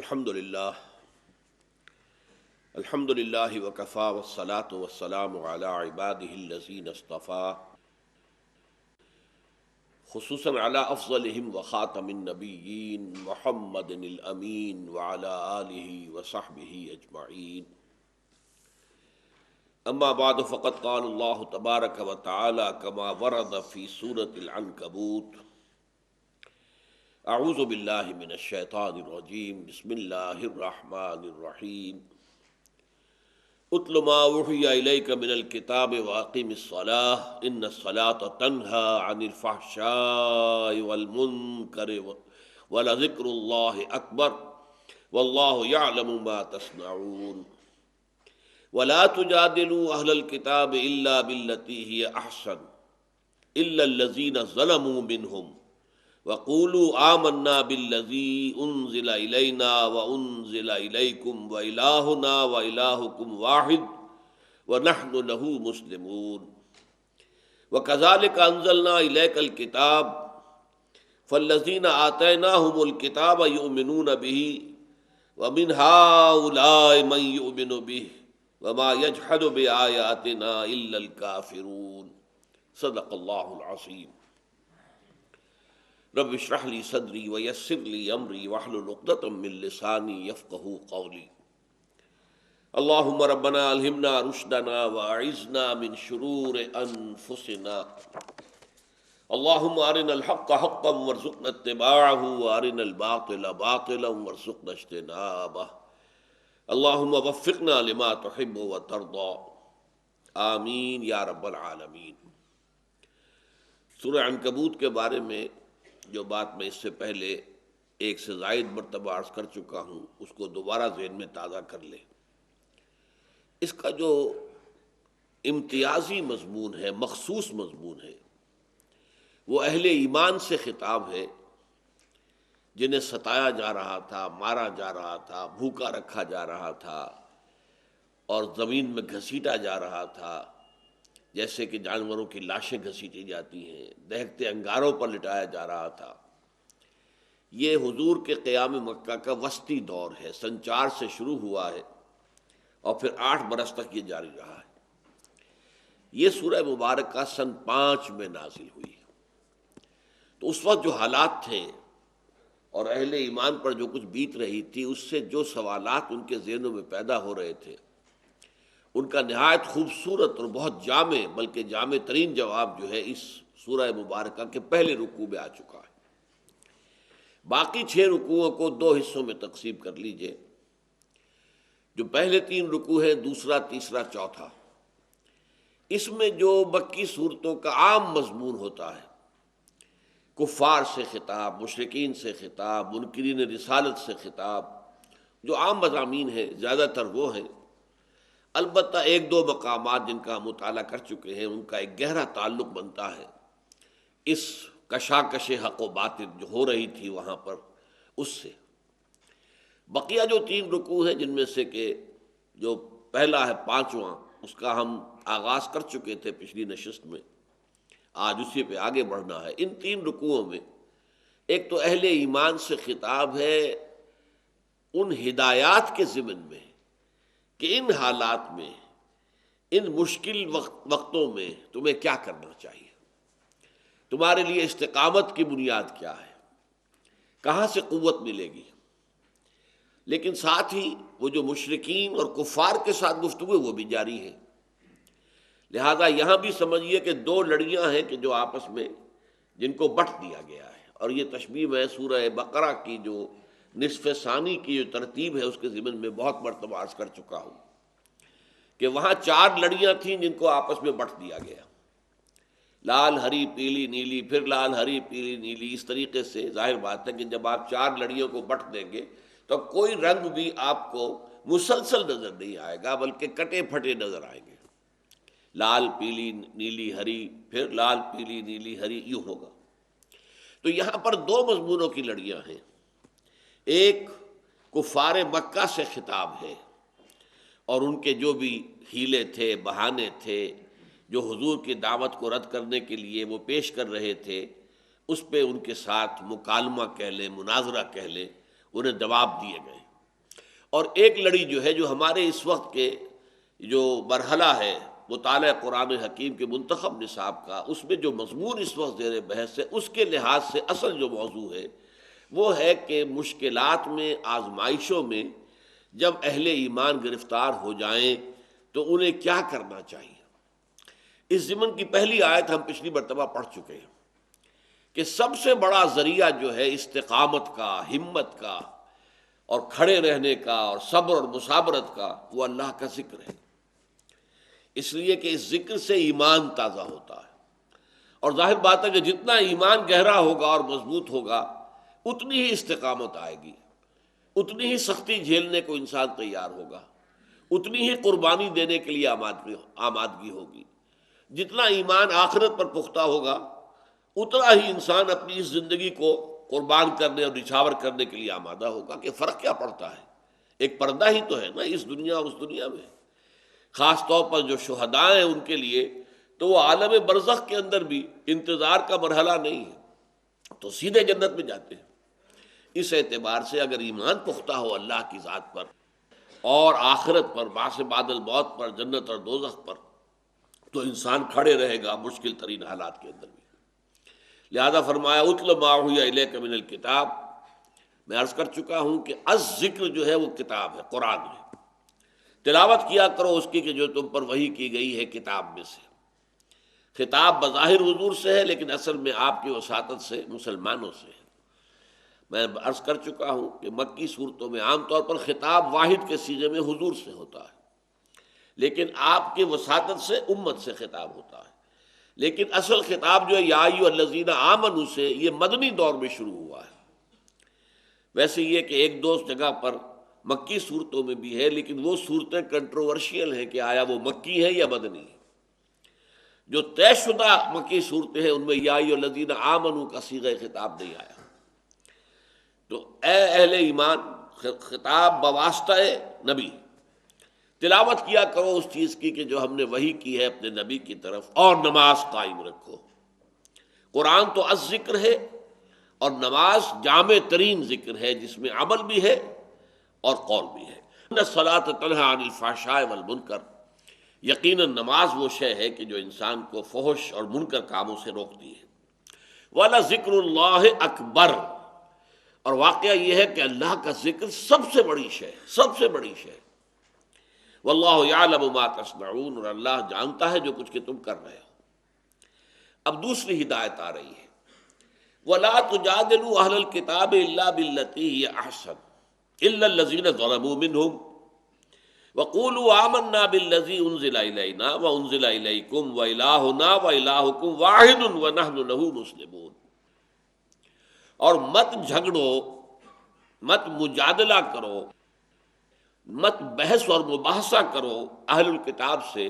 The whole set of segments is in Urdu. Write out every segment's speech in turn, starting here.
الحمد للہ وکفا والصلاة والسلام علی عباده الذین اصطفا، خصوصاً علی افضلہم وخاتم النبیین محمد الامین وعلی آلہ وصحبہ اجمعین۔ اما بعد فقد قال اللہ تبارک وتعالی کما ورد فی سورة العنکبوت: اعوذ باللہ من الشیطان الرجیم، بسم اللہ الرحمن الرحیم۔ اتل ما اوحی الیک من الکتاب واقم الصلاۃ ان الصلاۃ تنہی عن الفحشاء والمنکر ولذکر اللہ اکبر واللہ یعلم ما تصنعون۔ ولا تجادلوا اہل الکتاب الا باللتی ہی احسن الا الذین ظلموا منہم وقولوا آمنا بالذی انزل الینا وانزل الیکم والہنا والہکم واحد ونحن له مسلمون۔ وکذالک انزلنا الیک الکتاب فالذین آتیناہم الکتاب یؤمنون به ومن ہؤلاء من یؤمن به وما یجحد بآیاتنا الا الکافرون۔ صدق اللہ العظیم۔ رب اشرح لی صدری ویسر لی امری واحلل عقدۃ من لسانی یفقہوا قولی۔ اللہم ربنا الہمنا رشدنا واعذنا من شرور انفسنا، اللہم ارنا الحق حقا وارزقنا اتباعہ وارنا الباطل باطلا وارزقنا اجتنابہ، اللہم وفقنا لما تحب وترضى، آمین یا رب العالمین۔ سورہ عنکبوت کے بارے میں جو بات میں اس سے پہلے ایک سے زائد مرتبہ عرض کر چکا ہوں، اس کو دوبارہ ذہن میں تازہ کر لیں۔ اس کا جو امتیازی مضمون ہے، مخصوص مضمون ہے، وہ اہل ایمان سے خطاب ہے جنہیں ستایا جا رہا تھا، مارا جا رہا تھا، بھوکا رکھا جا رہا تھا اور زمین میں گھسیٹا جا رہا تھا، جیسے کہ جانوروں کی لاشیں گھسیٹی جاتی ہیں، دہکتے انگاروں پر لٹایا جا رہا تھا۔ یہ حضور کے قیام مکہ کا وسطی دور ہے، سن 4 سے شروع ہوا ہے اور پھر 8 برس تک یہ جاری رہا ہے۔ یہ سورہ مبارکہ سن 5 میں نازل ہوئی۔ تو اس وقت جو حالات تھے اور اہل ایمان پر جو کچھ بیت رہی تھی، اس سے جو سوالات ان کے ذہنوں میں پیدا ہو رہے تھے، ان کا نہایت خوبصورت اور بہت جامع، بلکہ جامع ترین جواب جو ہے اس سورہ مبارکہ کے پہلے رکوع میں آ چکا ہے۔ باقی 6 رکوعوں کو 2 حصوں میں تقسیم کر لیجئے۔ جو پہلے 3 رکوع ہیں، دوسرا، تیسرا، چوتھا، اس میں جو مکی صورتوں کا عام مضمون ہوتا ہے، کفار سے خطاب، مشرکین سے خطاب، منکرین رسالت سے خطاب، جو عام مضامین ہیں زیادہ تر وہ ہیں۔ البتہ 1-2 مقامات جن کا ہم مطالعہ کر چکے ہیں، ان کا ایک گہرا تعلق بنتا ہے اس کشاکش حق و باطل جو ہو رہی تھی وہاں پر، اس سے۔ بقیہ جو 3 رکوع ہیں، جن میں سے کہ جو پہلا ہے 5واں، اس کا ہم آغاز کر چکے تھے پچھلی نشست میں، آج اسی پہ آگے بڑھنا ہے۔ ان 3 رکوعوں میں ایک تو اہل ایمان سے خطاب ہے ان ہدایات کے ضمن میں کہ ان حالات میں، ان مشکل وقتوں میں تمہیں کیا کرنا چاہیے، تمہارے لیے استقامت کی بنیاد کیا ہے، کہاں سے قوت ملے گی۔ لیکن ساتھ ہی وہ جو مشرکین اور کفار کے ساتھ گفتگو وہ بھی جاری ہے۔ لہذا یہاں بھی سمجھیے کہ 2 لڑیاں ہیں کہ جو آپس میں جن کو بٹ دیا گیا ہے، اور یہ تشبیہ میں سورہ بقرہ کی جو نصف ثانی کی جو ترتیب ہے اس کے ضمن میں بہت مرتبہ عرض کر چکا ہوں کہ وہاں 4 لڑیاں تھیں جن کو آپس میں بٹ دیا گیا، لال، ہری، پیلی، نیلی، پھر لال، ہری، پیلی، نیلی۔ اس طریقے سے ظاہر بات ہے کہ جب آپ 4 لڑیوں کو بٹ دیں گے تو کوئی رنگ بھی آپ کو مسلسل نظر نہیں آئے گا، بلکہ کٹے پھٹے نظر آئیں گے۔ لال، پیلی، نیلی، ہری، پھر لال، پیلی، نیلی، ہری، یوں ہوگا۔ تو یہاں پر 2 مضمونوں کی لڑیاں ہیں۔ ایک کفار مکہ سے خطاب ہے اور ان کے جو بھی حیلے تھے، بہانے تھے، جو حضور کی دعوت کو رد کرنے کے لیے وہ پیش کر رہے تھے، اس پہ ان کے ساتھ مکالمہ کہہ لیں، مناظرہ کہہ لیں، انہیں جواب دیے گئے۔ اور ایک لڑی جو ہے، جو ہمارے اس وقت کے جو مرحلہ ہے مطالعہ قرآن حکیم کے منتخب نصاب کا، اس میں جو مضمون اس وقت زیر بحث ہے، اس کے لحاظ سے اصل جو موضوع ہے وہ ہے کہ مشکلات میں، آزمائشوں میں جب اہل ایمان گرفتار ہو جائیں تو انہیں کیا کرنا چاہیے۔ اس ضمن کی پہلی آیت ہم پچھلی مرتبہ پڑھ چکے ہیں کہ سب سے بڑا ذریعہ جو ہے استقامت کا، ہمت کا اور کھڑے رہنے کا اور صبر اور مثابرت کا، وہ اللہ کا ذکر ہے، اس لیے کہ اس ذکر سے ایمان تازہ ہوتا ہے۔ اور ظاہر بات ہے کہ جتنا ایمان گہرا ہوگا اور مضبوط ہوگا، اتنی ہی استقامت آئے گی، اتنی ہی سختی جھیلنے کو انسان تیار ہوگا، اتنی ہی قربانی دینے کے لیے آمادگی ہوگی۔ جتنا ایمان آخرت پر پختہ ہوگا، اتنا ہی انسان اپنی اس زندگی کو قربان کرنے اور نچھاور کرنے کے لیے آمادہ ہوگا۔ کہ فرق کیا پڑتا ہے، ایک پردہ ہی تو ہے نا اس دنیا اور اس دنیا میں۔ خاص طور پر جو شہداء ہیں ان کے لیے تو وہ عالم برزخ کے اندر بھی انتظار کا مرحلہ نہیں ہے، تو سیدھے جنت میں جاتے ہیں۔ اس اعتبار سے اگر ایمان پختہ ہو اللہ کی ذات پر اور آخرت پر، بعث بعد الموت پر، جنت اور دوزخ پر، تو انسان کھڑے رہے گا مشکل ترین حالات کے اندر بھی۔ لہذا فرمایا اتل ما اوحی الیک من الکتاب، میں عرض کر چکا ہوں کہ الذکر جو ہے وہ کتاب ہے، قرآن ہے، تلاوت کیا کرو اس کی کہ جو تم پر وحی کی گئی ہے کتاب میں سے۔ خطاب بظاہر حضور سے ہے، لیکن اصل میں آپ کی وساطت سے مسلمانوں سے ہے۔ میں عرض کر چکا ہوں کہ مکی صورتوں میں عام طور پر خطاب واحد کے صیغے میں حضور سے ہوتا ہے، لیکن آپ کی وساطت سے امت سے خطاب ہوتا ہے۔ لیکن اصل خطاب جو ہے یا ایھا الذین آمنوا سے، یہ مدنی دور میں شروع ہوا ہے۔ ویسے یہ کہ ایک دو جگہ پر مکی صورتوں میں بھی ہے، لیکن وہ صورتیں کنٹروورشیل ہیں کہ آیا وہ مکی ہے یا مدنی ہے۔ جو طے شدہ مکی صورتیں ہیں ان میں یا ایھا الذین آمنوا کا صیغہ خطاب نہیں آیا۔ تو اے اہل ایمان، خطاب بواسطہ نبی، تلاوت کیا کرو اس چیز کی کہ جو ہم نے وحی کی ہے اپنے نبی کی طرف، اور نماز قائم رکھو۔ قرآن تو الذکر ہے، اور نماز جامع ترین ذکر ہے جس میں عمل بھی ہے اور قول بھی ہے۔ ان الصلاۃ تنہی عن الفحشاء والمنکر، یقیناً نماز وہ شے ہے کہ جو انسان کو فحش اور منکر کاموں سے روکتی ہے۔ وَلَذِکْرُ اللَّہِ اکبر، اور واقعہ یہ ہے کہ اللہ کا ذکر سب سے بڑی شے، سب سے بڑی شے۔ واللہ یعلم ما تصنعون، اور اللہ جانتا ہے جو کچھ کہ تم کر رہے ہو۔ اب دوسری ہدایت آ رہی ہے، وَلَا تُجَادِلُوا أَهْلَ الْكِتَابِ إِلَّا بِالَّتِي هِيَ أَحْسَنُ إِلَّا الَّذِينَ ظَلَمُوا مِنْهُمْ وَقُولُوا آمَنَّا بِالَّذِي أُنزِلَ إِلَيْنَا وَأُنزِلَ إِلَيْكُمْ وَإِلَٰهُنَا وَإِلَٰهُكُمْ وَاحِدٌ وَنَحْنُ لَهُ مُسْلِمُونَ۔ اور مت جھگڑو، مت مجادلہ کرو، مت بحث اور مباحثہ کرو اہل الکتاب سے،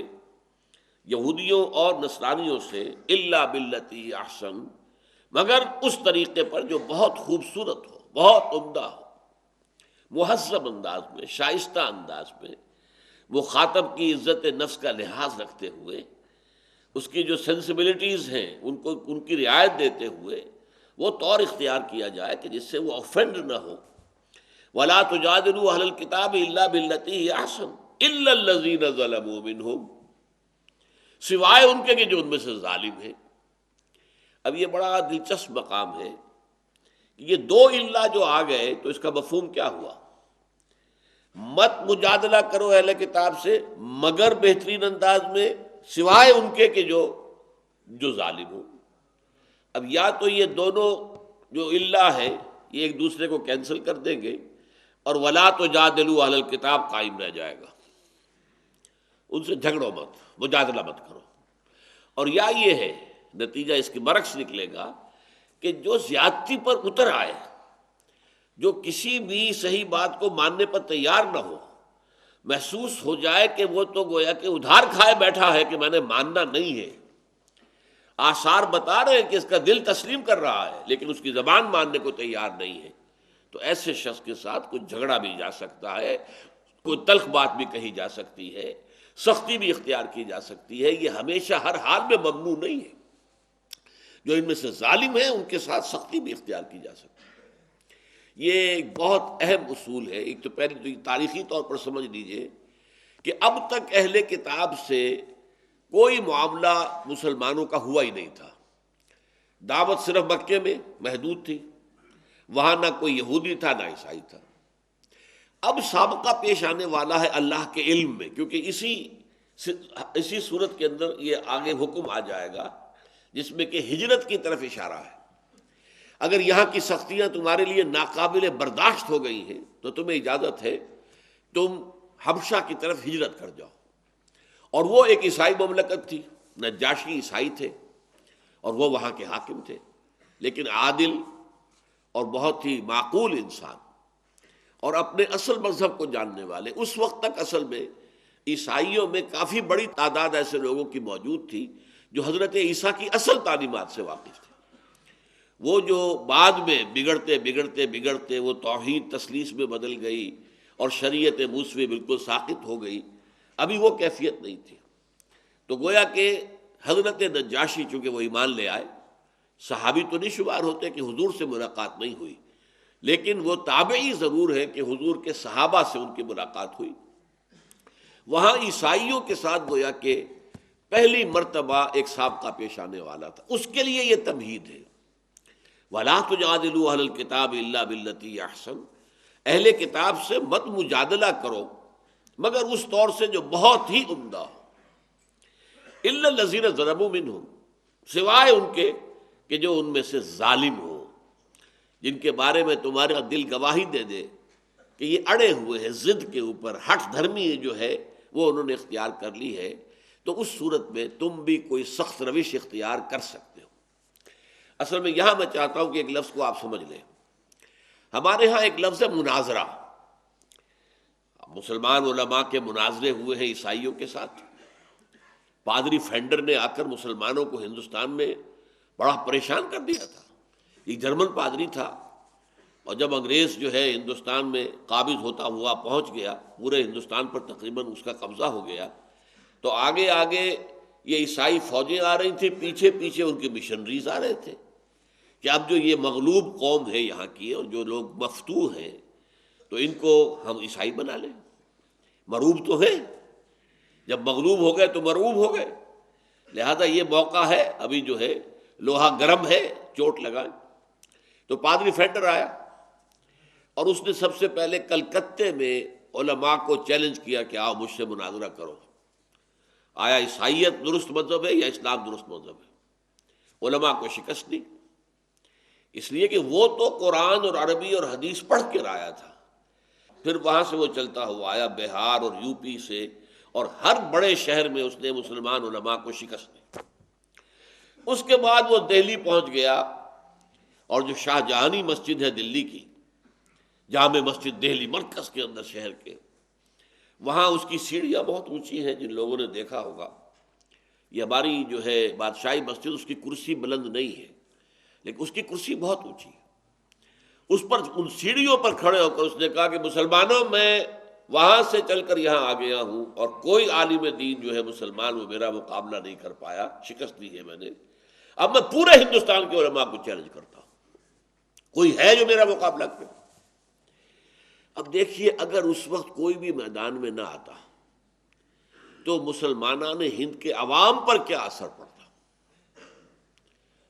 یہودیوں اور نصرانیوں سے، الا باللتی احسن، مگر اس طریقے پر جو بہت خوبصورت ہو، بہت عمدہ ہو، مہذب انداز میں، شائستہ انداز میں، مخاطب کی عزت نفس کا لحاظ رکھتے ہوئے، اس کی جو سینسبلٹیز ہیں ان کی رعایت دیتے ہوئے وہ طور اختیار کیا جائے کہ جس سے وہ آفینڈ نہ ہو۔ وَلَا تُجَادِلُوا أَهْلَ الْكِتَابِ إِلَّا بِالَّتِي هِيَ أَحْسَنُ إِلَّا الَّذِينَ ظَلَمُوا مِنْهُمْ، سوائے ان کے کہ جو ان میں سے ظالم ہیں۔ اب یہ بڑا دلچسپ مقام ہے کہ یہ دو الا جو آ گئے تو اس کا مفہوم کیا ہوا؟ مت مجادلہ کرو اہل کتاب سے مگر بہترین انداز میں، سوائے ان کے کہ جو ظالم ہوں۔ اب یا تو یہ دونوں جو الا ہے یہ ایک دوسرے کو کینسل کر دیں گے، اور ولا تجادلوا اہل الکتاب قائم رہ جائے گا، ان سے جھگڑو مت، مجادلہ مت کرو۔ اور یا یہ ہے نتیجہ اس کے برعکس نکلے گا کہ جو زیادتی پر اتر آئے، جو کسی بھی صحیح بات کو ماننے پر تیار نہ ہو، محسوس ہو جائے کہ وہ تو گویا کہ ادھار کھائے بیٹھا ہے کہ میں نے ماننا نہیں ہے، آثار بتا رہے ہیں کہ اس کا دل تسلیم کر رہا ہے لیکن اس کی زبان ماننے کو تیار نہیں ہے، تو ایسے شخص کے ساتھ کچھ جھگڑا بھی جا سکتا ہے، کوئی تلخ بات بھی کہی جا سکتی ہے، سختی بھی اختیار کی جا سکتی ہے۔ یہ ہمیشہ ہر حال میں ممنوع نہیں ہے، جو ان میں سے ظالم ہیں ان کے ساتھ سختی بھی اختیار کی جا سکتی ہے۔ یہ ایک بہت اہم اصول ہے۔ ایک تو پہلے تو یہ تاریخی طور پر سمجھ لیجئے کہ اب تک اہل کتاب سے کوئی معاملہ مسلمانوں کا ہوا ہی نہیں تھا۔ دعوت صرف مکے میں محدود تھی، وہاں نہ کوئی یہودی تھا نہ عیسائی تھا۔ اب سابقہ پیش آنے والا ہے اللہ کے علم میں، کیونکہ اسی صورت کے اندر یہ آگے حکم آ جائے گا جس میں کہ ہجرت کی طرف اشارہ ہے۔ اگر یہاں کی سختیاں تمہارے لیے ناقابل برداشت ہو گئی ہیں تو تمہیں اجازت ہے تم حبشہ کی طرف ہجرت کر جاؤ۔ اور وہ ایک عیسائی مملکت تھی، نجاشی عیسائی تھے اور وہ وہاں کے حاکم تھے، لیکن عادل اور بہت ہی معقول انسان اور اپنے اصل مذہب کو جاننے والے۔ اس وقت تک اصل میں عیسائیوں میں کافی بڑی تعداد ایسے لوگوں کی موجود تھی جو حضرت عیسیٰ کی اصل تعلیمات سے واقف تھے۔ وہ جو بعد میں بگڑتے وہ توحید تثلیث میں بدل گئی اور شریعت موسوی بالکل ساقط ہو گئی، ابھی وہ کیفیت نہیں تھی۔ تو گویا کہ حضرت نجاشی چونکہ وہ ایمان لے آئے، صحابی تو نہیں شمار ہوتے کہ حضور سے ملاقات نہیں ہوئی، لیکن وہ تابعی ضرور ہے کہ حضور کے صحابہ سے ان کی ملاقات ہوئی۔ وہاں عیسائیوں کے ساتھ گویا کہ پہلی مرتبہ ایک سابقہ پیش آنے والا تھا، اس کے لیے یہ تمہید ہے۔ وَلَا تُجَادِلُوا أَهْلَ الْكِتَابِ إِلَّا بِالَّتِي أَحْسَنُ، اہل کتاب سے مت مجادلہ کرو مگر اس طور سے جو بہت ہی عمدہ ہو۔ إِلَّا الَّذِينَ ظَلَمُوا مِنْهُمْ، سوائے ان کے کہ جو ان میں سے ظالم ہو، جن کے بارے میں تمہارا دل گواہی دے دے کہ یہ اڑے ہوئے ہیں ضد کے اوپر، ہٹ دھرمی جو ہے وہ انہوں نے اختیار کر لی ہے، تو اس صورت میں تم بھی کوئی سخت روش اختیار کر سکتے ہو۔ اصل میں یہاں میں چاہتا ہوں کہ ایک لفظ کو آپ سمجھ لیں۔ ہمارے ہاں ایک لفظ ہے مناظرہ۔ مسلمان علماء کے مناظرے ہوئے ہیں عیسائیوں کے ساتھ۔ پادری فینڈر نے آ کر مسلمانوں کو ہندوستان میں بڑا پریشان کر دیا تھا۔ ایک جرمن پادری تھا، اور جب انگریز جو ہے ہندوستان میں قابض ہوتا ہوا پہنچ گیا، پورے ہندوستان پر تقریباً اس کا قبضہ ہو گیا، تو آگے یہ عیسائی فوجیں آ رہی تھیں، پیچھے ان کے مشنریز آ رہے تھے کہ اب جو یہ مغلوب قوم ہے یہاں کی اور جو لوگ مفتوح ہیں تو ان کو ہم عیسائی بنا لیں۔ مروب تو ہیں، جب مغلوب ہو گئے تو مرعوب ہو گئے، لہذا یہ موقع ہے، ابھی جو ہے لوہا گرم ہے، چوٹ لگائیں۔ تو پادری فینڈر آیا اور اس نے سب سے پہلے کلکتے میں علماء کو چیلنج کیا کہ آؤ مجھ سے مناظرہ کرو، آیا عیسائیت درست مذہب ہے یا اسلام درست مذہب ہے؟ علماء کو شکست دی، اس لیے کہ وہ تو قرآن اور عربی اور حدیث پڑھ کے آیا تھا۔ پھر وہاں سے وہ چلتا ہوا آیا بہار اور یو پی سے، اور ہر بڑے شہر میں اس نے مسلمان علماء کو شکست دی۔ اس کے بعد وہ دہلی پہنچ گیا، اور جو شاہ جہانی مسجد ہے دلی کی، جامع مسجد دہلی مرکز کے اندر شہر کے، وہاں اس کی سیڑھیاں بہت اونچی ہیں، جن لوگوں نے دیکھا ہوگا۔ یہ ہماری جو ہے بادشاہی مسجد، اس کی کرسی بلند نہیں ہے لیکن اس کی کرسی بہت اونچی ہے۔ اس پر ان سیڑھیوں پر کھڑے ہو کر اس نے کہا کہ مسلمانوں، میں وہاں سے چل کر یہاں آ گیا ہوں اور کوئی عالم دین جو ہے مسلمان وہ میرا مقابلہ نہیں کر پایا، شکست دی ہے میں نے۔ اب میں پورے ہندوستان کے علماء کو چیلنج کرتا ہوں، کوئی ہے جو میرا مقابلہ کرے؟ اب دیکھیے، اگر اس وقت کوئی بھی میدان میں نہ آتا تو مسلمانان ہند کے عوام پر کیا اثر پڑتا؟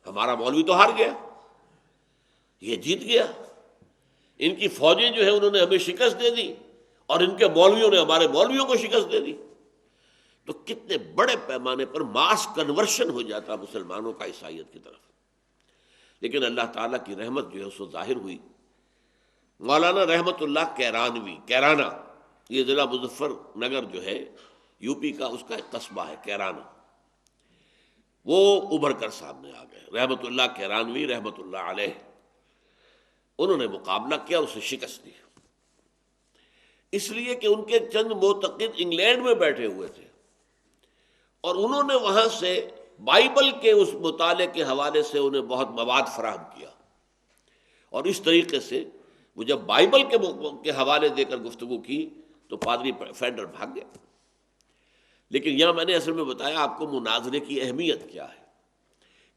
ہمارا مولوی تو ہار گیا، یہ جیت گیا، ان کی فوجیں جو ہیں انہوں نے ہمیں شکست دے دی، اور ان کے مولویوں نے ہمارے مولویوں کو شکست دے دی۔ تو کتنے بڑے پیمانے پر ماس کنورشن ہو جاتا مسلمانوں کا عیسائیت کی طرف۔ لیکن اللہ تعالیٰ کی رحمت جو ہے اس وقت ظاہر ہوئی۔ مولانا رحمت اللہ کیرانہ، یہ ضلع مظفر نگر جو ہے یو پی کا، اس کا ایک قصبہ ہے کیرانہ، وہ ابھر کر سامنے آ گئے۔ رحمت اللہ کیرانوی رحمت اللہ علیہ، انہوں نے مقابلہ کیا، اسے شکست دی، اس لیے کہ ان کے چند معتقد انگلینڈ میں بیٹھے ہوئے تھے، اور انہوں نے وہاں سے بائبل کے اس مطالعے کے حوالے سے انہیں بہت مواد فراہم کیا، اور اس طریقے سے وہ جب بائبل کے حوالے دے کر گفتگو کی تو پادری فینڈر بھاگ گیا۔ لیکن یہاں میں نے اصل میں بتایا آپ کو مناظرے کی اہمیت کیا ہے،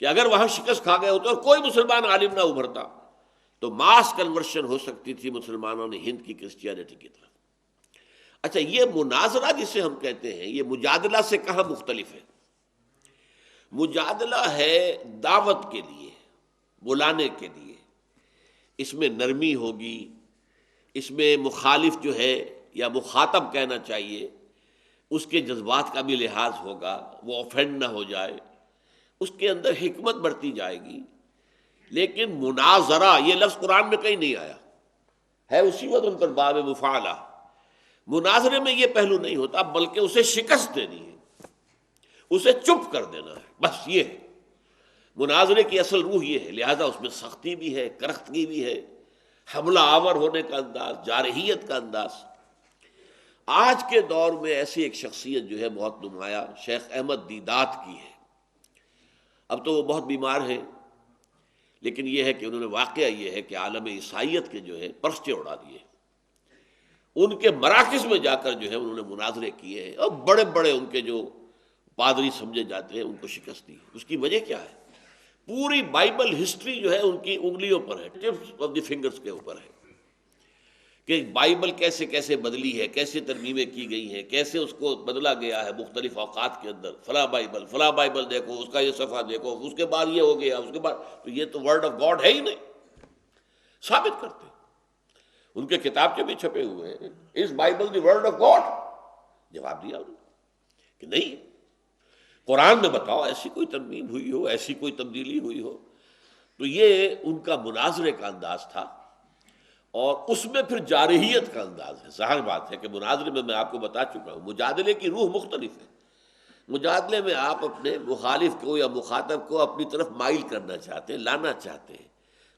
کہ اگر وہاں شکست کھا گئے ہوتے اور کوئی مسلمان عالم نہ ابھرتا تو ماس کنورشن ہو سکتی تھی مسلمانوں نے ہند کی کرسچینٹی کی طرف۔ اچھا، یہ مناظرہ جسے ہم کہتے ہیں، یہ مجادلہ سے کہاں مختلف ہے؟ مجادلہ ہے دعوت کے لیے، بلانے کے لیے، اس میں نرمی ہوگی، اس میں مخالف جو ہے یا مخاطب کہنا چاہیے، اس کے جذبات کا بھی لحاظ ہوگا، وہ آفینڈ نہ ہو جائے، اس کے اندر حکمت برتی جائے گی۔ لیکن مناظرہ یہ لفظ قرآن میں کہیں نہیں آیا ہے، اسی وزن پر باب مفعلہ۔ مناظرے میں یہ پہلو نہیں ہوتا، بلکہ اسے شکست دینی ہے، اسے چپ کر دینا ہے، بس یہ ہے مناظرے کی اصل روح، یہ ہے۔ لہذا اس میں سختی بھی ہے، کرختگی بھی ہے، حملہ آور ہونے کا انداز، جارحیت کا انداز۔ آج کے دور میں ایسی ایک شخصیت جو ہے بہت نمایاں شیخ احمد دیدات کی ہے۔ اب تو وہ بہت بیمار ہیں، لیکن یہ ہے کہ انہوں نے واقعہ یہ ہے کہ عالم عیسائیت کے جو ہے پرچے اڑا دیے، ان کے مراکز میں جا کر جو ہے انہوں نے مناظرے کیے ہیں، اور بڑے بڑے ان کے جو پادری سمجھے جاتے ہیں ان کو شکست دی۔ اس کی وجہ کیا ہے؟ پوری بائبل ہسٹری جو ہے ان کی انگلیوں پر ہے، ٹپس آف دی فنگرز کے اوپر ہے، کہ بائبل کیسے کیسے بدلی ہے، کیسے ترمیمیں کی گئی ہیں، کیسے اس کو بدلا گیا ہے مختلف اوقات کے اندر۔ فلاں بائبل دیکھو، اس کا یہ صفحہ دیکھو، اس کے بعد یہ ہو گیا، اس کے بعد تو یہ تو ورڈ آف گاڈ ہے ہی نہیں، ثابت کرتے۔ ان کے کتابچے بھی چھپے ہوئے ہیں، اس Bible the word of God? جواب دیا انہوں نے کہ نہیں، قرآن میں بتاؤ ایسی کوئی ترمیم ہوئی ہو، ایسی کوئی تبدیلی ہوئی ہو۔ تو یہ ان کا مناظرے کا انداز تھا، اور اس میں پھر جارحیت کا انداز ہے۔ ظاہر بات ہے کہ مناظرے میں آپ کو بتا چکا ہوں، مجادلے کی روح مختلف ہے۔ مجادلے میں آپ اپنے مخالف کو یا مخاطب کو اپنی طرف مائل کرنا چاہتے ہیں، لانا چاہتے ہیں،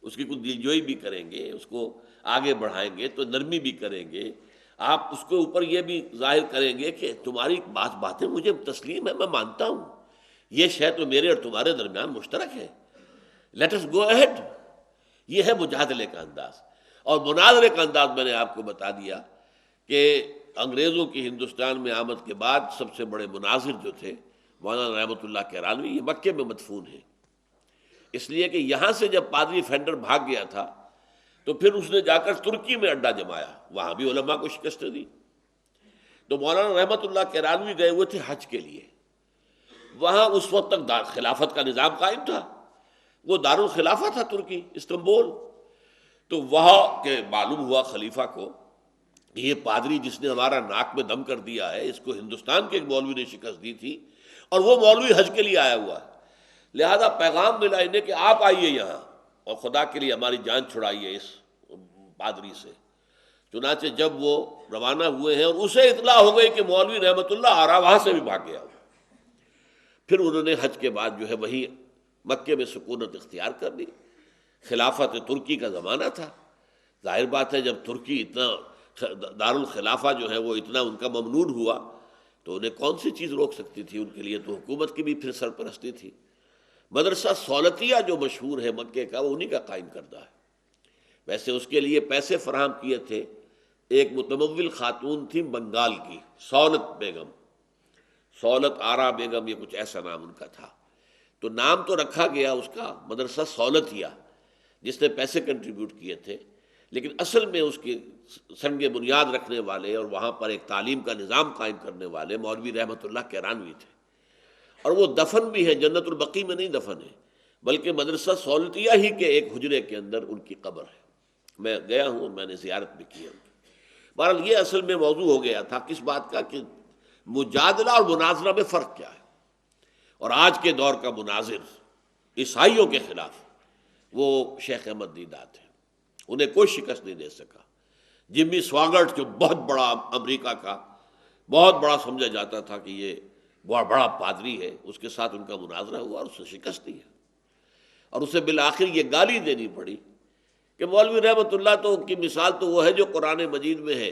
اس کی کچھ دلجوئی بھی کریں گے، اس کو آگے بڑھائیں گے، تو نرمی بھی کریں گے، آپ اس کے اوپر یہ بھی ظاہر کریں گے کہ تمہاری باتیں مجھے تسلیم ہے، میں مانتا ہوں، یہ شے تو میرے اور تمہارے درمیان مشترک ہے، لیٹ اس گو اہیڈ۔ یہ ہے مجادلے کا انداز۔ اور مناظرے کا انداز میں نے آپ کو بتا دیا کہ انگریزوں کی ہندوستان میں آمد کے بعد سب سے بڑے مناظر جو تھے مولانا رحمۃ اللہ کیرانوی، یہ مکے میں مدفون ہیں، اس لیے کہ یہاں سے جب پادری فینڈر بھاگ گیا تھا تو پھر اس نے جا کر ترکی میں اڈا جمایا، وہاں بھی علماء کو شکستیں دی۔ تو مولانا رحمۃ اللہ کیرانوی گئے ہوئے تھے حج کے لیے، وہاں اس وقت تک خلافت کا نظام قائم تھا، وہ دارالخلافہ تھا ترکی، استنبول۔ تو وہاں کے معلوم ہوا خلیفہ کو کہ یہ پادری جس نے ہمارا ناک میں دم کر دیا ہے، اس کو ہندوستان کے ایک مولوی نے شکست دی تھی، اور وہ مولوی حج کے لیے آیا ہوا ہے، لہذا پیغام ملا انہیں کہ آپ آئیے یہاں اور خدا کے لیے ہماری جان چھڑائیے اس پادری سے۔ چنانچہ جب وہ روانہ ہوئے ہیں اور اسے اطلاع ہو گئی کہ مولوی رحمۃ اللہ آ رہا، وہاں سے بھی بھاگ گیا، پھر انہوں نے حج کے بعد جو ہے وہی مکے میں سکونت اختیار کر لی۔ خلافت ترکی کا زمانہ تھا، ظاہر بات ہے جب ترکی اتنا دارالخلافہ جو ہے وہ اتنا ان کا ممنون ہوا تو انہیں کون سی چیز روک سکتی تھی؟ ان کے لیے تو حکومت کی بھی پھر سرپرستی تھی۔ مدرسہ سولتیہ جو مشہور ہے مکے کا، وہ انہی کا قائم کردہ ہے۔ ویسے اس کے لیے پیسے فراہم کیے تھے ایک متمول خاتون تھی بنگال کی، سولت بیگم، سولت آرا بیگم، یہ کچھ ایسا نام ان کا تھا۔ تو نام تو رکھا گیا اس کا مدرسہ سولتیہ، جس نے پیسے کنٹریبیوٹ کیے تھے، لیکن اصل میں اس کی سنگ بنیاد رکھنے والے اور وہاں پر ایک تعلیم کا نظام قائم کرنے والے مولوی رحمۃ اللہ کیرانوی تھے۔ اور وہ دفن بھی ہے، جنت البقیع میں نہیں دفن ہے، بلکہ مدرسہ سولتیہ ہی کے ایک حجرے کے اندر ان کی قبر ہے۔ میں گیا ہوں، میں نے زیارت بھی کی ہے۔ بہرحال یہ اصل میں موضوع ہو گیا تھا کس بات کا کہ مجادلہ اور مناظرہ میں فرق کیا ہے۔ اور آج کے دور کا مناظر عیسائیوں کے خلاف وہ شیخ احمد دیدات ہیں، انہیں کوئی شکست نہیں دے سکا۔ جمی سواگرٹ جو بہت بڑا امریکہ کا بہت بڑا سمجھا جاتا تھا کہ یہ بہت بڑا پادری ہے، اس کے ساتھ ان کا مناظرہ ہوا اور اسے شکست دی ہے، اور اسے بالآخر یہ گالی دینی پڑی کہ مولوی رحمۃ اللہ تو کی مثال تو وہ ہے جو قرآن مجید میں ہے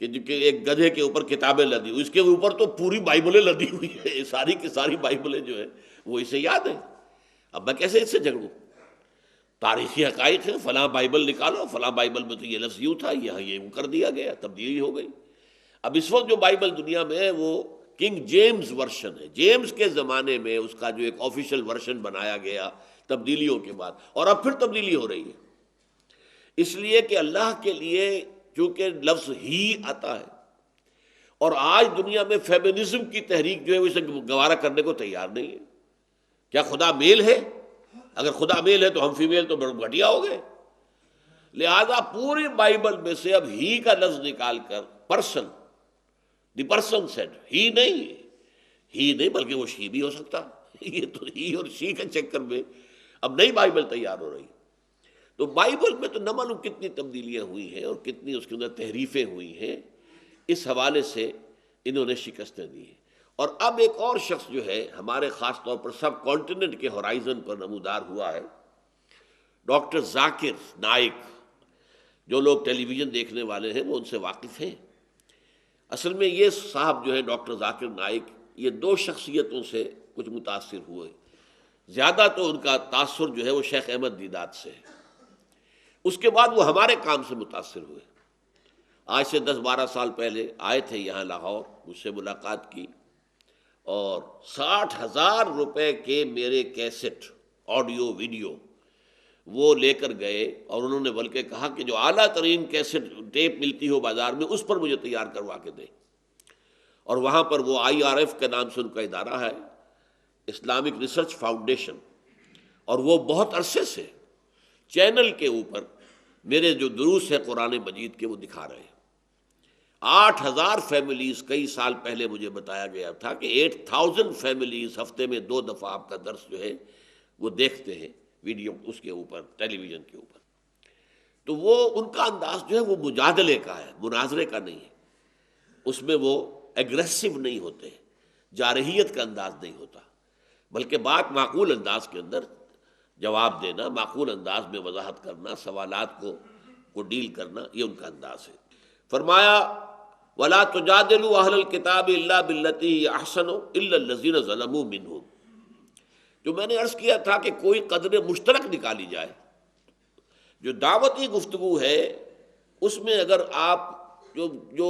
کہ ایک گدھے کے اوپر کتابیں لدی ہوئی، اس کے اوپر تو پوری بائبلیں لدی ہوئی ہے، ساری کی ساری بائبلیں جو ہے وہ اسے یاد ہیں۔ اب میں کیسے اس سے جھگڑوں؟ تاریخی حقائق ہے، فلاں بائبل نکالو، فلاں بائبل میں تو یہ لفظ یوں تھا، یہاں یہ کر دیا گیا، تبدیلی ہو گئی۔ اب اس وقت جو بائبل دنیا میں ہے وہ کنگ جیمز ورشن ہے، جیمز کے زمانے میں اس کا جو ایک آفیشیل ورشن بنایا گیا تبدیلیوں کے بعد، اور اب پھر تبدیلی ہو رہی ہے۔ اس لیے کہ اللہ کے لیے چونکہ لفظ ہی آتا ہے، اور آج دنیا میں فیمنزم کی تحریک جو ہے وہ اسے گوارا کرنے کو تیار نہیں ہے۔ کیا خدا میل ہے؟ اگر خدا میل ہے تو ہم فیمیل تو بڑے گھٹیا ہو گئے۔ لہذا پوری بائبل میں سے اب ہی کا لفظ نکال کر پرسن، دی پرسن سیڈ، ہی نہیں بلکہ وہ شی بھی ہو سکتا۔ یہ تو ہی اور شی کے چکر میں اب نئی بائبل تیار ہو رہی۔ تو بائبل میں تو نہ معلوم کتنی تبدیلیاں ہوئی ہیں اور کتنی اس کے اندر تحریفیں ہوئی ہیں، اس حوالے سے انہوں نے شکستیں دی ہیں۔ اور اب ایک اور شخص جو ہے ہمارے خاص طور پر سب کانٹیننٹ کے ہورائزن پر نمودار ہوا ہے، ڈاکٹر ذاکر نائک۔ جو لوگ ٹیلی ویژن دیکھنے والے ہیں وہ ان سے واقف ہیں۔ اصل میں یہ صاحب جو ہے ڈاکٹر ذاکر نائک، یہ دو شخصیتوں سے کچھ متاثر ہوئے۔ زیادہ تو ان کا تاثر جو ہے وہ شیخ احمد دیدات سے ہے، اس کے بعد وہ ہمارے کام سے متاثر ہوئے۔ آج سے 10-12 سال پہلے آئے تھے یہاں لاہور، مجھ سے ملاقات کی، اور 60,000 روپے کے میرے کیسٹ آڈیو ویڈیو وہ لے کر گئے، اور انہوں نے بلکہ کہا کہ جو اعلیٰ ترین کیسٹ ٹیپ ملتی ہو بازار میں اس پر مجھے تیار کروا کے دیں۔ اور وہاں پر وہ IRF کے نام سے ان کا ادارہ ہے، اسلامک ریسرچ فاؤنڈیشن، اور وہ بہت عرصے سے چینل کے اوپر میرے جو دروس ہیں قرآن مجید کے وہ دکھا رہے ہیں۔ 8,000 فیملیز، کئی سال پہلے مجھے بتایا گیا تھا کہ 8,000 فیملیز ہفتے میں 2 دفعہ آپ کا درس جو ہے وہ دیکھتے ہیں ویڈیو اس کے اوپر، ٹیلی ویژن کے اوپر۔ تو وہ ان کا انداز جو ہے وہ مجادلے کا ہے، مناظرے کا نہیں ہے، اس میں وہ ایگریسو نہیں ہوتے، جارحیت کا انداز نہیں ہوتا، بلکہ بات معقول انداز کے اندر جواب دینا، معقول انداز میں وضاحت کرنا، سوالات کو ڈیل کرنا، یہ ان کا انداز ہے۔ فرمایا وَلَا تُجَادِلُوا أَهْلَ الْكِتَابِ إِلَّا بِالَّتِي هِيَ أَحْسَنُ إِلَّا الَّذِينَ ظَلَمُوا مِنْهُمْ۔ جو میں نے عرض کیا تھا کہ کوئی قدر مشترک نکالی جائے، جو دعوتی گفتگو ہے اس میں اگر آپ جو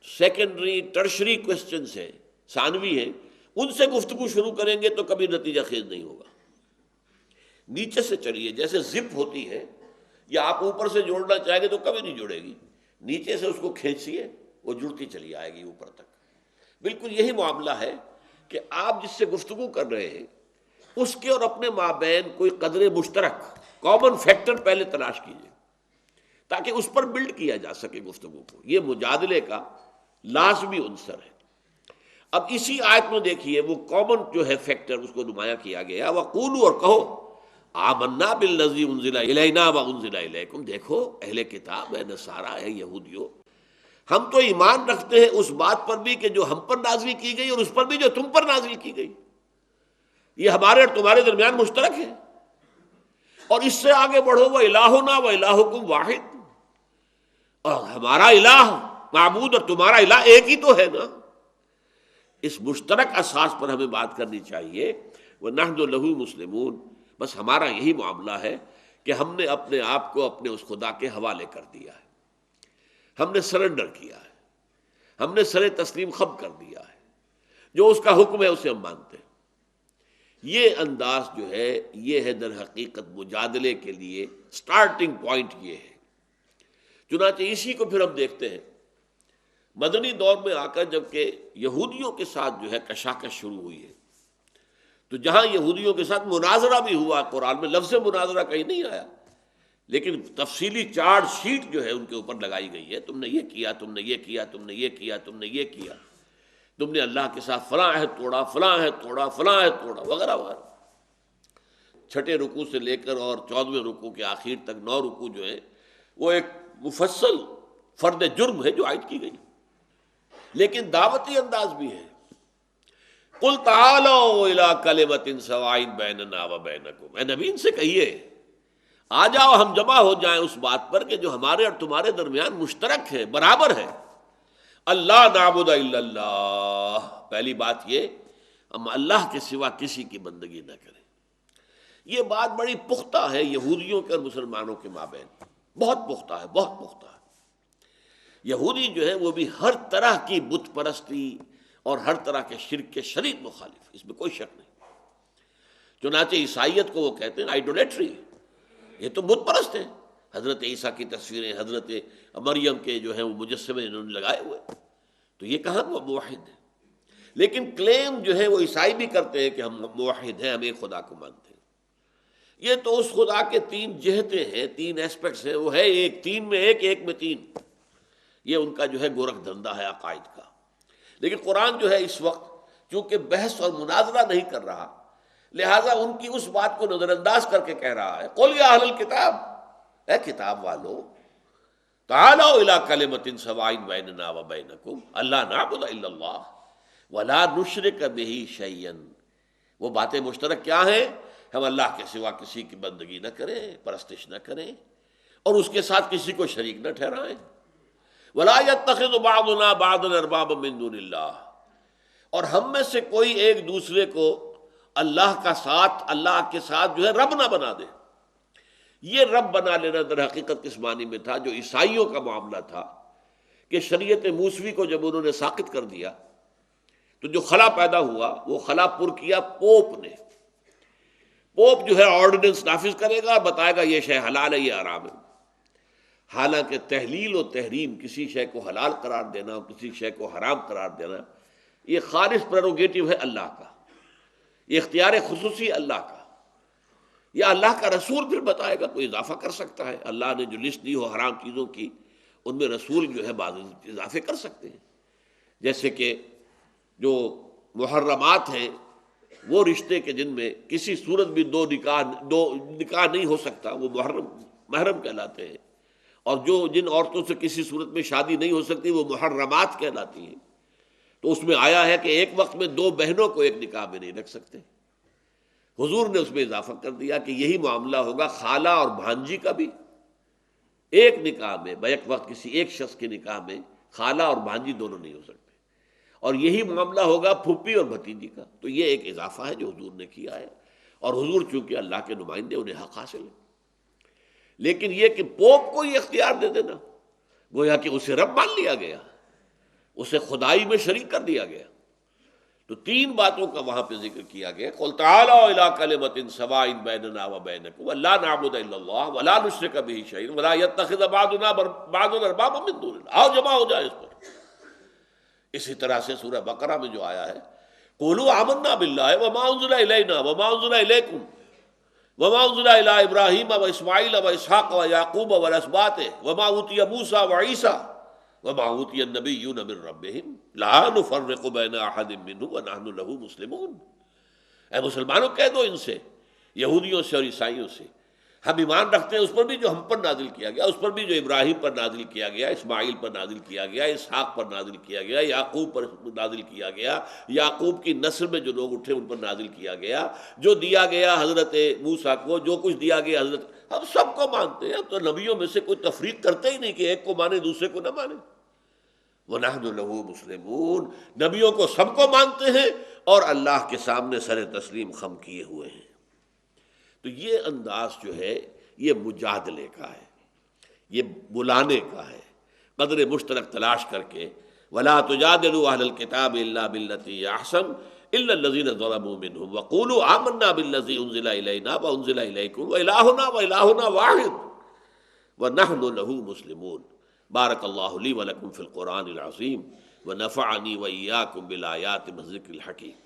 سیکنڈری ٹرشری کوسچنز ہیں، ثانوی ہیں، ان سے گفتگو شروع کریں گے تو کبھی نتیجہ خیز نہیں ہوگا۔ نیچے سے چلیے، جیسے زپ ہوتی ہے، یا آپ اوپر سے جوڑنا چاہیں گے تو کبھی نہیں جڑے گی، نیچے سے اس کو کھینچیے، وہ جڑتی چلی آئے گی اوپر تک۔ بالکل یہی معاملہ ہے کہ آپ جس سے گفتگو کر رہے ہیں اس کے اور اپنے مابین کوئی قدر مشترک، کامن فیکٹر پہلے تلاش کیجیے تاکہ اس پر بلڈ کیا جا سکے گفتگو کو۔ یہ مجادلے کا لازمی عنصر ہے۔ اب اسی آیت میں دیکھیے وہ کامن جو ہے فیکٹر اس کو نمایاں کیا گیا، وَقُولُوا، اور کہو، آمنا بالذی انزل الینا وانزل الیکم۔ دیکھو اہل کتاب ہے، نصارہ ہے، یہودیوں، ہم تو ایمان رکھتے ہیں اس بات پر بھی کہ جو ہم پر نازل کی گئی اور اس پر بھی جو تم پر نازل کی گئی، یہ ہمارے اور تمہارے درمیان مشترک ہے۔ اور اس سے آگے بڑھو، وَإِلَٰهُنَا وَإِلَٰهُكُمْ وَاحِدٌ، اور ہمارا الہ معبود اور تمہارا الہ ایک ہی تو ہے نا۔ اس مشترک اساس پر ہمیں بات کرنی چاہیے۔ وَنَحْنُ لَهُ مُسْلِمُونَ، بس ہمارا یہی معاملہ ہے کہ ہم نے اپنے آپ کو اپنے اس خدا کے حوالے کر دیا ہے، ہم نے سرنڈر کیا ہے، ہم نے سر تسلیم خم کر دیا ہے، جو اس کا حکم ہے اسے ہم مانتے ہیں۔ یہ انداز جو ہے یہ ہے در حقیقت مجادلے کے لیے سٹارٹنگ پوائنٹ یہ ہے۔ چنانچہ اسی کو پھر ہم دیکھتے ہیں مدنی دور میں آ کر، جبکہ یہودیوں کے ساتھ جو ہے کشاکش شروع ہوئی ہے، تو جہاں یہودیوں کے ساتھ مناظرہ بھی ہوا، قرآن میں لفظ مناظرہ کہیں نہیں آیا، لیکن تفصیلی چارج شیٹ جو ہے ان کے اوپر لگائی گئی ہے، تم نے یہ کیا، تم نے یہ کیا، تم نے یہ کیا، تم نے یہ کیا، تم نے اللہ کے ساتھ فلاں عہد توڑا، فلاں عہد توڑا، فلاں عہد توڑا، وغیرہ وغیرہ۔ چھٹے رکوع سے لے کر اور 14ویں رکوع کے آخر تک 9 رکوع جو ہیں وہ ایک مفصل فرد جرم ہے جو عائد کی گئی، لیکن دعوتی انداز بھی ہے۔ قُلْ تَعَالَوْا إِلَىٰ كَلِمَةٍ سَوَاءٍ بَيْنَنَا وَبَيْنَكُمْ، اے نبی ان سے کہیے آ جاؤ ہم جمع ہو جائیں اس بات پر کہ جو ہمارے اور تمہارے درمیان مشترک ہے، برابر ہے۔ اللہ نعبد الا اللہ، پہلی بات یہ ہم اللہ کے سوا کسی کی بندگی نہ کریں۔ یہ بات بڑی پختہ ہے یہودیوں کے اور مسلمانوں کے مابین، بہت پختہ ہے، بہت پختہ ہے۔ یہودی جو ہے وہ بھی ہر طرح کی بت پرستی اور ہر طرح کے شرک کے شدید مخالف، اس میں کوئی شک نہیں۔ چنانچہ عیسائیت کو وہ کہتے ہیں آئیڈولیٹری، یہ تو بت پرست ہیں، حضرت عیسیٰ کی تصویریں، حضرت مریم کے جو ہیں وہ مجسمے انہوں نے لگائے ہوئے، تو یہ کہاں وہ موحد ہے؟ لیکن کلیم جو ہے وہ عیسائی بھی کرتے ہیں کہ ہم موحد ہیں، ہم ایک خدا کو مانتے ہیں۔ یہ تو اس خدا کے تین جہتیں ہیں، تین ایسپیکٹس ہیں، وہ ہے ایک، تین میں ایک، ایک میں تین۔ یہ ان کا جو ہے گورکھ دھندا ہے عقائد کا۔ لیکن قرآن جو ہے اس وقت چونکہ بحث اور مناظرہ نہیں کر رہا، لہٰذا ان کی اس بات کو نظر انداز کر کے کہہ رہا ہے، قل یا اہل الکتاب، اے کتاب والو، تعالوا الی کلمۃ سواء بیننا وبینکم الا نعبد الا اللہ ولا نشرک بہ شیئا۔ وہ باتیں مشترک کیا ہیں؟ ہم اللہ کے سوا کسی کی بندگی نہ کریں، پرستش نہ کریں، اور اس کے ساتھ کسی کو شریک نہ ٹھہرائیں۔ ولا یتخذ بعضنا بعضا اربابا من دون اللہ، اور ہم میں سے کوئی ایک دوسرے کو اللہ کے ساتھ جو ہے رب نہ بنا دے۔ یہ رب بنا لینا در حقیقت کس معنی میں تھا؟ جو عیسائیوں کا معاملہ تھا کہ شریعت موسوی کو جب انہوں نے ساقط کر دیا تو جو خلا پیدا ہوا وہ خلا پر کیا پوپ نے۔ پوپ جو ہے آرڈیننس نافذ کرے گا اور بتائے گا یہ شے حلال ہے، یہ حرام ہے۔ حالانکہ تحلیل و تحریم، کسی شے کو حلال قرار دینا اور کسی شے کو حرام قرار دینا، یہ خالص پریروگیٹو ہے اللہ کا، یہ اختیار خصوصی اللہ کا۔ یا اللہ کا رسول پھر بتائے گا، کوئی اضافہ کر سکتا ہے؟ اللہ نے جو لسٹ دی ہو حرام چیزوں کی، ان میں رسول جو ہے بعض اضافے کر سکتے ہیں۔ جیسے کہ جو محرمات ہیں وہ رشتے کے جن میں کسی صورت بھی دو نکاح نہیں ہو سکتا، وہ محرم کہلاتے ہیں، اور جن عورتوں سے کسی صورت میں شادی نہیں ہو سکتی وہ محرمات کہلاتی ہیں۔ تو اس میں آیا ہے کہ ایک وقت میں دو بہنوں کو ایک نکاح میں نہیں رکھ سکتے۔ حضور نے اس میں اضافہ کر دیا کہ یہی معاملہ ہوگا خالہ اور بھانجی کا بھی، ایک نکاح میں بیک وقت کسی ایک شخص کے نکاح میں خالہ اور بھانجی دونوں نہیں ہو سکتے، اور یہی معاملہ ہوگا پھوپھی اور بھتیجی کا۔ تو یہ ایک اضافہ ہے جو حضور نے کیا ہے، اور حضور چونکہ اللہ کے نمائندے، انہیں حق حاصل ہے۔ لیکن یہ کہ پوپ کو یہ اختیار دے دینا، گویا کہ اسے رب مان لیا گیا، اسے خدائی میں شریک کر دیا گیا۔ تو تین باتوں کا وہاں پہ ذکر کیا گیا، قل تعالوا الی کلمۃ سواء بیننا وبینکم الا نعبد الا اللہ ولا نشرک بہ شیئا ولا یتخذ بعضنا بعضا اربابا من دون اللہ۔ آؤ جمع ہو جائے اس پر۔ اسی طرح سے سورہ بقرہ میں جو آیا ہے، قولوا آمنا باللہ وما انزل الینا وما انزل الیکم وما انزل الی ابراہیم واسماعیل واسحاق ویعقوب والاسباط وما اوتی موسیٰ وعیسیٰ وما اوتی النبیون من ربہم لا نفرق بین احد منہم ونحن لہ مسلمون۔ اے مسلمانوں کہہ دو ان سے، یہودیوں سے اور عیسائیوں سے، ہم ایمان رکھتے ہیں اس پر بھی جو ہم پر نازل کیا گیا، اس پر بھی جو ابراہیم پر نازل کیا گیا، اسماعیل پر نازل کیا گیا، اسحاق پر نازل کیا گیا، یعقوب پر نازل کیا گیا، یعقوب کی نسل میں جو لوگ اٹھے ان پر نازل کیا گیا، جو دیا گیا حضرت موسیٰ کو، جو کچھ دیا گیا حضرت، ہم سب کو مانتے ہیں۔ ہم تو نبیوں میں سے کوئی تفریق کرتے ہی نہیں کہ ایک کو مانے دوسرے کو نہ مانے۔ وَنَحْنُ لَهُ مُسْلِمُونَ، نبیوں کو سب کو مانتے ہیں اور اللہ کے سامنے سر تسلیم خم کیے ہوئے ہیں۔ تو یہ انداز جو ہے یہ مجادلے کا ہے، یہ بلانے کا ہے، قدر مشترک تلاش کر کے وَلَا تُجَادِلُوا أَهْلَ الْكِتَابِ إِلَّا بِالَّتِي هِيَ أَحْسَنُ إِلَّا الَّذِينَ ظَلَمُوا مِنْهُمْ وَقُولُوا آمَنَّا بِالَّذِي أُنزِلَ إِلَيْنَا وَأُنزِلَ إِلَيْكُمْ وَإِلَٰهُنَا وَإِلَٰهُنَا وَاحِدٌ وَنَحْنُ لَهُ مُسْلِمُونَ۔ بارک اللہ لی ولکم فی القرآن العظیم ونفعنی وإیاکم بالآیات والذکر الحکیم۔